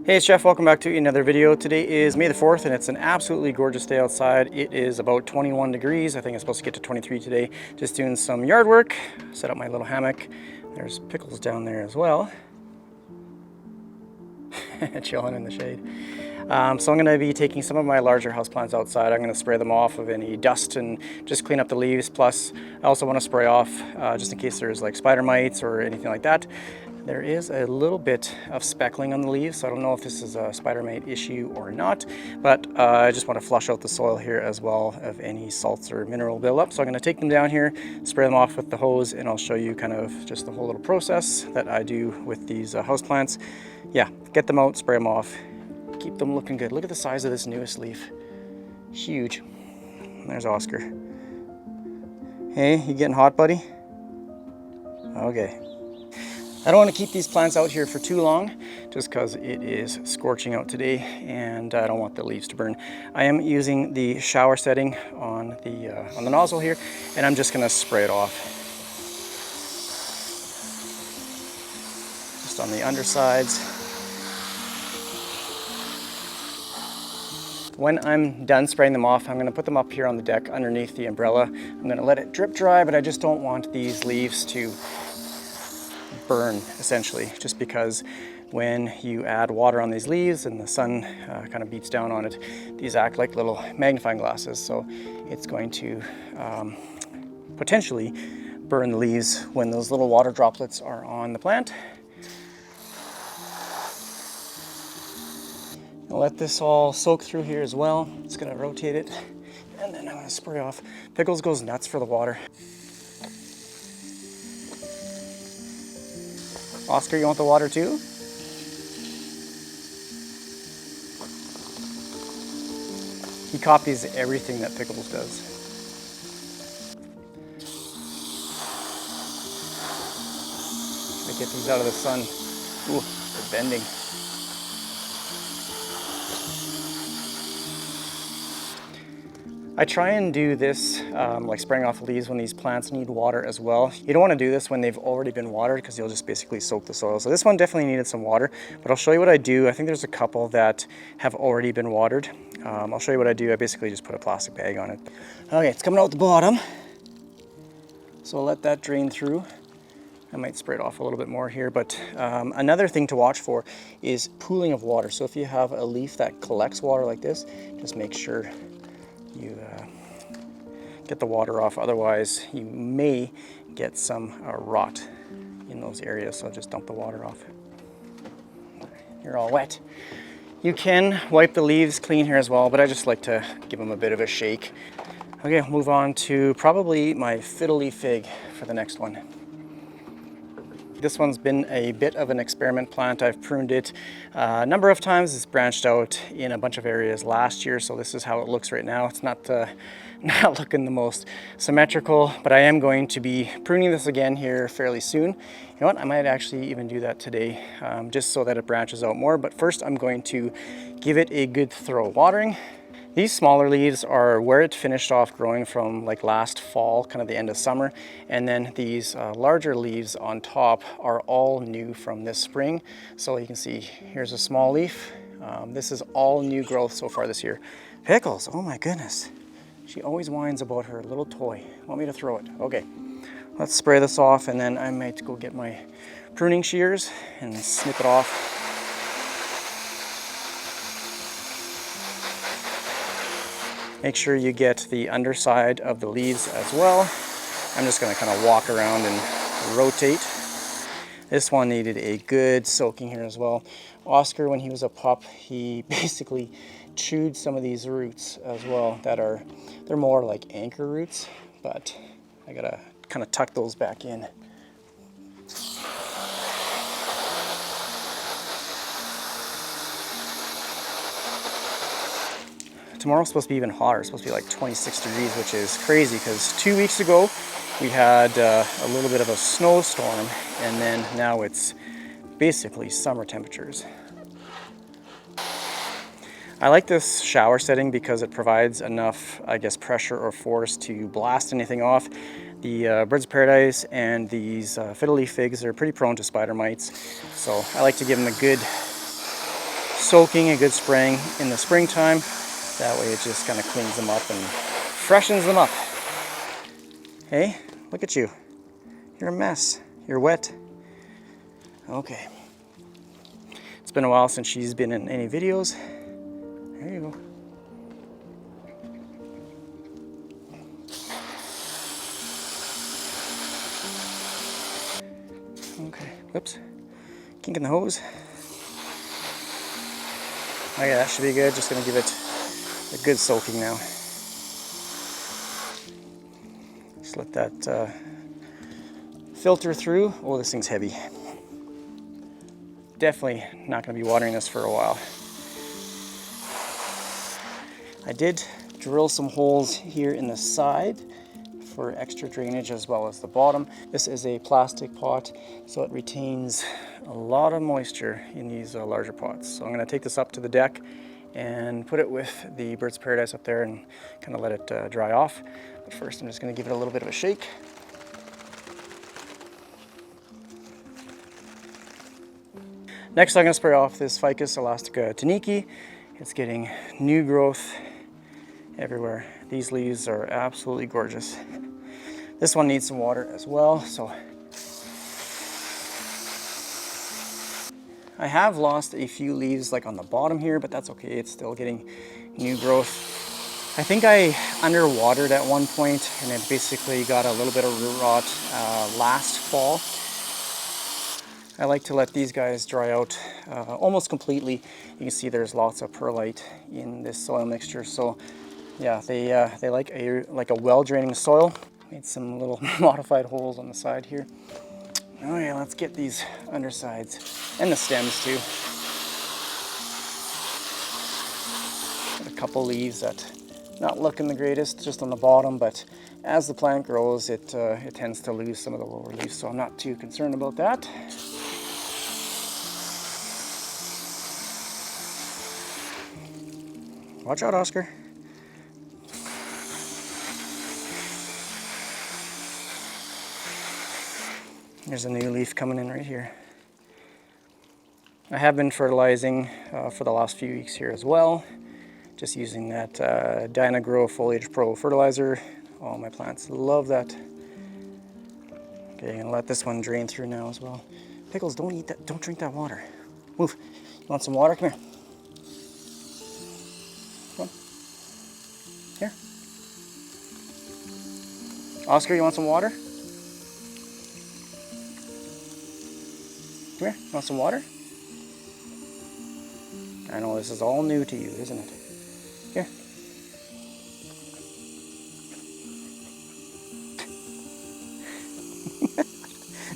Hey, it's Jeff. Welcome back to another video. Today is May the 4th and it's an absolutely gorgeous day outside. It is about 21 degrees. I think it's supposed to get to 23 today. Just doing some yard work. Set up my little hammock. There's Pickles down there as well. Chilling in the shade. So I'm going to be taking some of my larger houseplants outside. I'm going to spray them off of any dust and just clean up the leaves. Plus, I also want to spray off just in case there's like spider mites or anything like that. There is a little bit of speckling on the leaves, so I don't know if this is a spider mite issue or not, but I just want to flush out the soil here as well of any salts or mineral buildup. So I'm going to take them down here, spray them off with the hose, and I'll show you kind of just the whole little process that I do with these houseplants. Yeah, get them out, spray them off, keep them looking good. Look at the size of this newest leaf. Huge. There's Oscar. Hey, you getting hot, buddy? Okay. I don't want to keep these plants out here for too long just because it is scorching out today and I don't want the leaves to burn. I am using the shower setting on the nozzle here, and I'm just going to spray it off. Just on the undersides. When I'm done spraying them off, I'm going to put them up here on the deck underneath the umbrella. I'm going to let it drip dry, but I just don't want these leaves to burn, essentially, just because when you add water on these leaves and the sun kind of beats down on it, these act like little magnifying glasses, so it's going to potentially burn the leaves when those little water droplets are on the plant. I'll let this all soak through here as well. It's going to rotate it, and then I'm going to spray off. Pickles goes nuts for the water. Oscar, you want the water too? He copies everything that Pickles does. Gotta get these out of the sun. Ooh, they're bending. I try and do this like spraying off the leaves when these plants need water as well. You don't want to do this when they've already been watered because you'll just basically soak the soil. So this one definitely needed some water, but I'll show you what I do. I think there's a couple that have already been watered. I'll show you what I do. I basically just put a plastic bag on it. Okay, it's coming out the bottom. So I'll let that drain through. I might spray it off a little bit more here, but another thing to watch for is pooling of water. So if you have a leaf that collects water like this, just make sure you get the water off, otherwise you may get some rot in those areas, so just dump the water off. You're all wet. You can wipe the leaves clean here as well, but I just like to give them a bit of a shake. Okay, I'll move on to probably my Fiddle fig for the next one. This one's been a bit of an experiment plant. I've pruned it a number of times. It's branched out in a bunch of areas last year, so this is how it looks right now. It's not looking the most symmetrical, but I am going to be pruning this again here fairly soon. You know what, I might actually even do that today, just so that it branches out more. But first I'm going to give it a good thorough watering. These smaller leaves are where it finished off growing from like last fall, kind of the end of summer. And then these larger leaves on top are all new from this spring. So you can see here's a small leaf. This is all new growth so far this year. Pickles, oh my goodness. She always whines about her little toy. Want me to throw it? Okay, let's spray this off, and then I might go get my pruning shears and snip it off. Make sure you get the underside of the leaves as well. I'm just going to kind of walk around and rotate. This one needed a good soaking here as well. Oscar, when he was a pup, he basically chewed some of these roots as well they're more like anchor roots, but I gotta kind of tuck those back in. Tomorrow's supposed to be even hotter. It's supposed to be like 26 degrees, which is crazy because 2 weeks ago we had a little bit of a snowstorm, and then now it's basically summer temperatures. I like this shower setting because it provides enough, I guess, pressure or force to blast anything off. The birds of paradise and these fiddle figs are pretty prone to spider mites, so I like to give them a good soaking, a good spraying in the springtime. That way it just kind of cleans them up and freshens them up. Hey, look at you. You're a mess. You're wet. Okay. It's been a while since she's been in any videos. There you go. Okay, whoops. Kink in the hose. Okay, that should be good. Just gonna give it a good soaking now. Just let that filter through. Oh, this thing's heavy. Definitely not gonna be watering this for a while. I did drill some holes here in the side for extra drainage as well as the bottom. This is a plastic pot, so it retains a lot of moisture in these larger pots. So I'm gonna take this up to the deck and put it with the Birds of Paradise up there and kind of let it dry off. But first I'm just gonna give it a little bit of a shake. Next I'm gonna spray off this Ficus Elastica Taniki. It's getting new growth everywhere. These leaves are absolutely gorgeous. This one needs some water as well, so I have lost a few leaves like on the bottom here, but that's okay. It's still getting new growth. I think I underwatered at one point and it basically got a little bit of root rot last fall. I like to let these guys dry out almost completely. You can see there's lots of perlite in this soil mixture, so yeah, they like a well-draining soil. Made some little modified holes on the side here. Oh yeah, let's get these undersides and the stems too. Got a couple leaves that not looking the greatest just on the bottom, but as the plant grows, it tends to lose some of the lower leaves, so I'm not too concerned about that. Watch out, Oscar. There's a new leaf coming in right here. I have been fertilizing for the last few weeks here as well. Just using that Dynagrow Foliage Pro fertilizer. All my plants love that. Okay, I'm gonna let this one drain through now as well. Pickles, don't eat that, don't drink that water. Move. You want some water? Come here. Come on. Here. Oscar, you want some water? Come here, want some water? I know this is all new to you, isn't it? Here.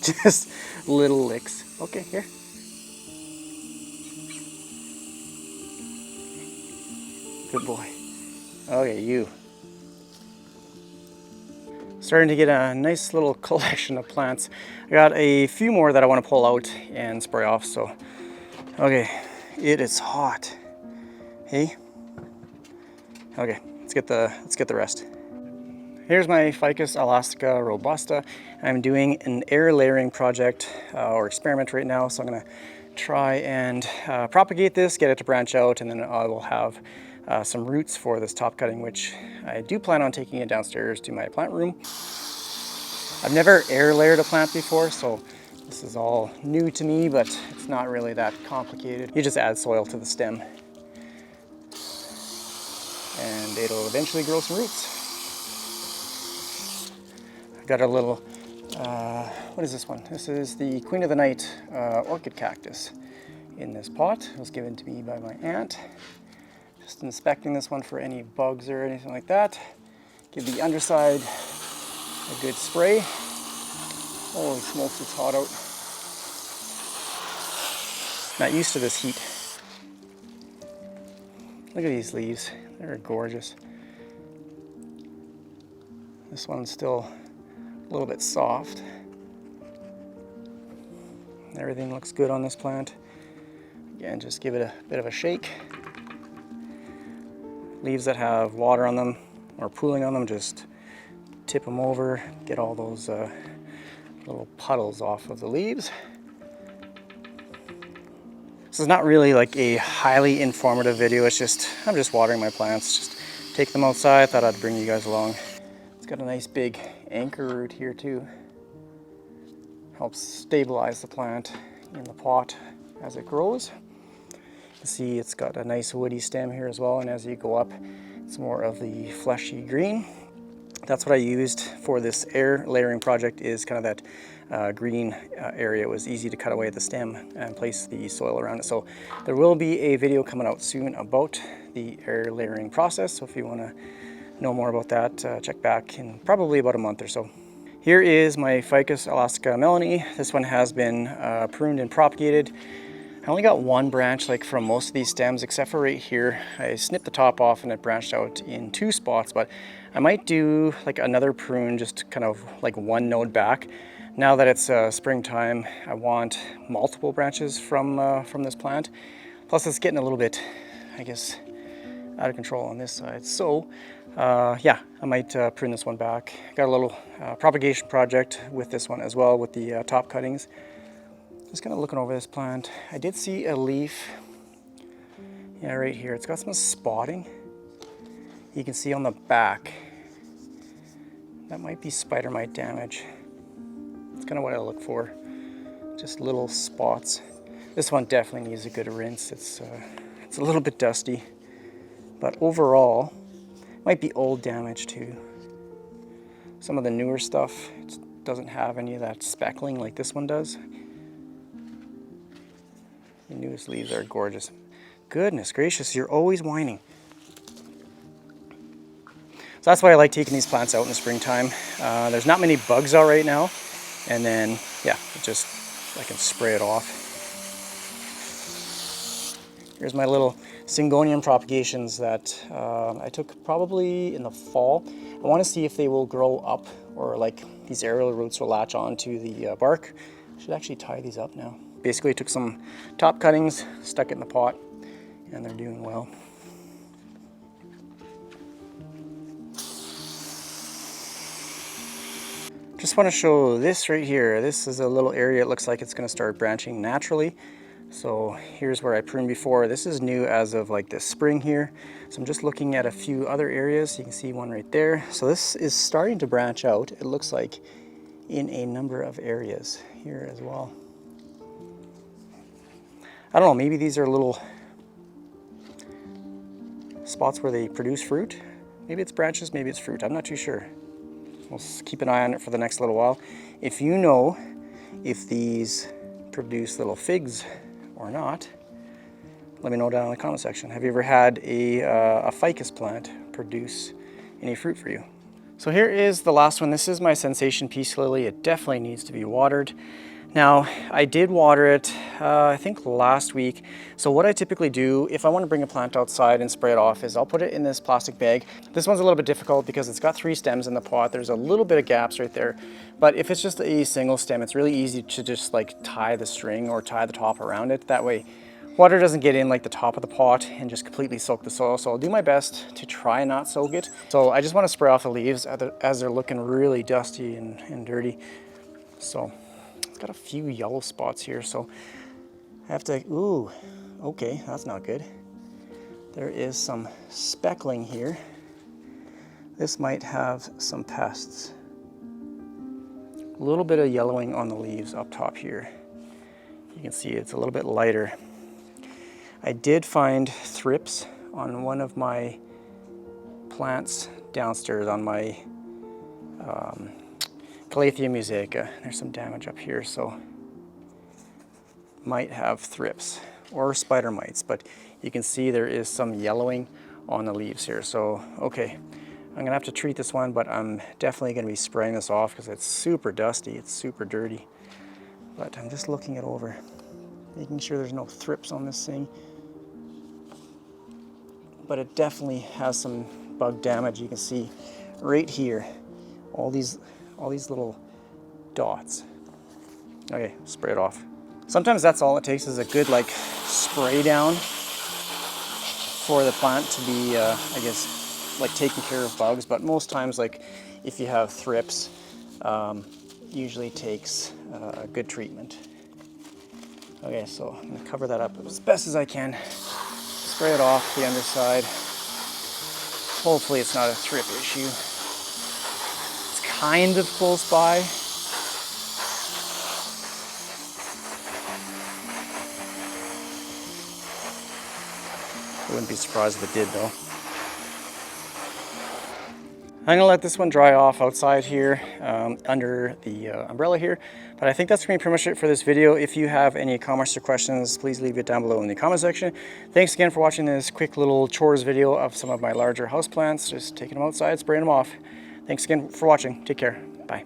Just little licks. Okay, here. Good boy. Okay, you. Starting to get a nice little collection of plants. I got a few more that I want to pull out and spray off, so okay, it is hot. Hey. Okay, let's get the rest. Here's my Ficus Elastica Robosta. I'm doing an air layering project or experiment right now, so I'm gonna try and propagate this, get it to branch out, and then I will have some roots for this top cutting, which I do plan on taking it downstairs to my plant room. I've never air layered a plant before, so this is all new to me, but it's not really that complicated. You just add soil to the stem and it'll eventually grow some roots. I've got a little, what is this one? This is the Queen of the Night orchid cactus in this pot. It was given to me by my aunt. Just inspecting this one for any bugs or anything like that. Give the underside a good spray. Holy smokes, it's hot out. Not used to this heat. Look at these leaves, they're gorgeous. This one's still a little bit soft. Everything looks good on this plant. Again, just give it a bit of a shake. Leaves that have water on them or pooling on them, just tip them over, get all those little puddles off of the leaves. This is not really like a highly informative video. It's just, I'm just watering my plants. Just take them outside. I thought I'd bring you guys along. It's got a nice big anchor root here too. Helps stabilize the plant in the pot as it grows. You can see it's got a nice woody stem here as well, and as you go up, it's more of the fleshy green. That's what I used for this air layering project, is kind of that green area. It was easy to cut away the stem and place the soil around it. So there will be a video coming out soon about the air layering process. So if you want to know more about that, check back in probably about a month or so. Here is my Ficus Elastica Melanie. This one has been pruned and propagated. I only got one branch like from most of these stems, except for right here. I snipped the top off and it branched out in 2 spots, but I might do like another prune, just kind of like one node back. Now that it's springtime, I want multiple branches from this plant. Plus it's getting a little bit, I guess, out of control on this side. So yeah, I might prune this one back. Got a little propagation project with this one as well, with the top cuttings. Just kind of looking over this plant. I did see a leaf, yeah, right here. It's got some spotting. You can see on the back. That might be spider mite damage. That's kind of what I look for. Just little spots. This one definitely needs a good rinse. It's a little bit dusty, but overall, might be old damage too. Some of the newer stuff doesn't have any of that speckling like this one does. The newest leaves are gorgeous. Goodness gracious, you're always whining. So that's why I like taking these plants out in the springtime. There's not many bugs out right now. And then, yeah, I can spray it off. Here's my little Syngonium propagations that I took probably in the fall. I want to see if they will grow up, or like these aerial roots will latch onto the bark. I should actually tie these up now. Basically took some top cuttings, stuck it in the pot, and they're doing well. Just want to show this right here. This is a little area. It looks like it's going to start branching naturally. So here's where I pruned before. This is new as of like this spring here. So I'm just looking at a few other areas. You can see one right there. So this is starting to branch out, it looks like, in a number of areas here as well. I don't know, maybe these are little spots where they produce fruit. Maybe it's branches, maybe it's fruit. I'm not too sure. We'll keep an eye on it for the next little while. If you know if these produce little figs or not, let me know down in the comment section. Have you ever had a ficus plant produce any fruit for you? So here is the last one. This is my Sensation Peace Lily. It definitely needs to be watered. Now, I did water it, I think last week. So what I typically do, if I want to bring a plant outside and spray it off, is I'll put it in this plastic bag. This one's a little bit difficult because it's got 3 stems in the pot. There's a little bit of gaps right there. But if it's just a single stem, it's really easy to just like tie the string or tie the top around it. That way, water doesn't get in like the top of the pot and just completely soak the soil. So I'll do my best to try and not soak it. So I just want to spray off the leaves as they're looking really dusty and dirty. So got a few yellow spots here, so I have to, ooh, okay, that's not good. There is some speckling here. This might have some pests. A little bit of yellowing on the leaves up top here. You can see it's a little bit lighter. I did find thrips on one of my plants downstairs on my Calathea mosaica. There's some damage up here, so might have thrips or spider mites, but you can see there is some yellowing on the leaves here. So, okay, I'm gonna have to treat this one, but I'm definitely gonna be spraying this off because it's super dusty, it's super dirty. But I'm just looking it over, making sure there's no thrips on this thing. But it definitely has some bug damage. You can see right here, all these little dots. Okay, spray it off. Sometimes that's all it takes, is a good like spray down for the plant to be, I guess, like taking care of bugs. But most times, like if you have thrips, usually takes a good treatment. Okay, so I'm gonna cover that up as best as I can. Spray it off the underside. Hopefully it's not a trip issue. It's kind of close by. I wouldn't be surprised if it did though. I'm gonna let this one dry off outside here under the umbrella here. But I think that's gonna be pretty much it for this video. If you have any comments or questions, please leave it down below in the comment section. Thanks again for watching this quick little chores video of some of my larger houseplants, just taking them outside, spraying them off. Thanks again for watching. Take care. Bye.